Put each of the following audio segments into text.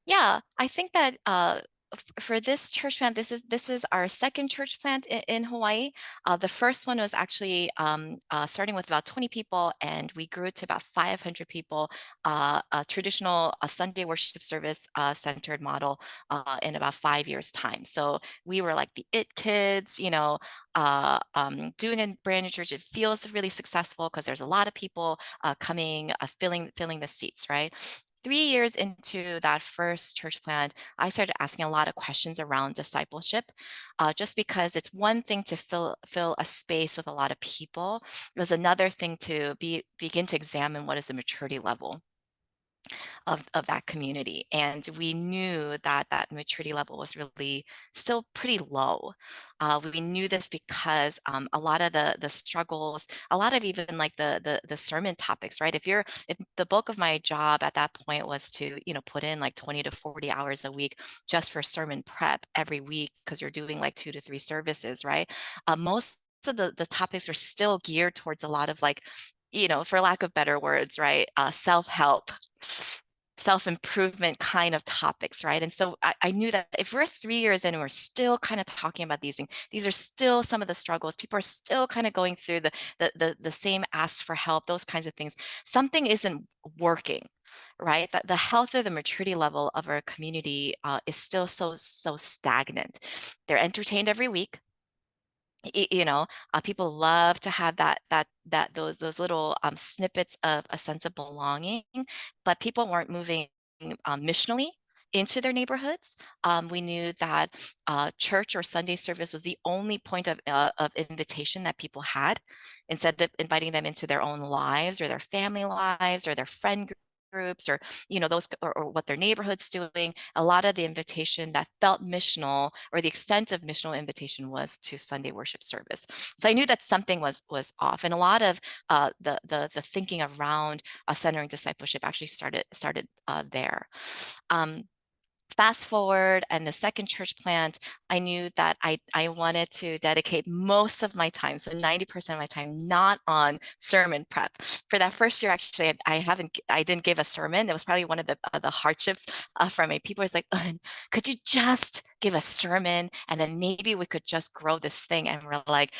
Yeah, I think that for this church plant, this is our second church plant in Hawaii. The first one was actually starting with about 20 people, and we grew to about 500 people. A traditional Sunday worship service centered model in about 5 years' time. So we were like the it kids, doing a brand new church. It feels really successful because there's a lot of people coming, filling the seats, right? 3 years into that first church plant, I started asking a lot of questions around discipleship, just because it's one thing to fill a space with a lot of people. It was another thing to begin to examine what is the maturity level of that community. And we knew that that maturity level was really still pretty low. We knew this because a lot of the struggles, a lot of even like the sermon topics, right? If the bulk of my job at that point was to, put in like 20 to 40 hours a week just for sermon prep every week, because you're doing like 2 to 3 services, right? Most of the topics are still geared towards a lot of like, for lack of better words, right? Self-help, self-improvement kind of topics, right? And so I knew that if we're 3 years in and we're still kind of talking about these things, these are still some of the struggles. People are still kind of going through the same ask for help, those kinds of things. Something isn't working, right? That the health of the maturity level of our community is still so stagnant. They're entertained every week. People love to have those little snippets of a sense of belonging, but people weren't moving missionally into their neighborhoods. We knew that church or Sunday service was the only point of invitation that people had, instead of inviting them into their own lives or their family lives or their friend groups, or those, or what their neighborhood's doing. A lot of the invitation that felt missional, or the extent of missional invitation, was to Sunday worship service. So I knew that something was off, and a lot of the thinking around centering discipleship actually started there. Um, Fast forward, and the second church plant, I knew that I wanted to dedicate most of my time, so 90% of my time, not on sermon prep. For that first year, actually, I didn't give a sermon. It was probably one of the hardships for me. People was like, could you just give a sermon, and then maybe we could just grow this thing? And we're like,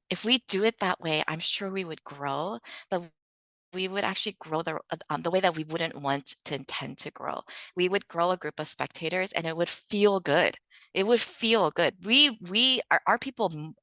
if we do it that way, I'm sure we would grow, but we would actually grow the way that we wouldn't want to intend to grow. We would grow a group of spectators, and it would feel good. It would feel good. Our people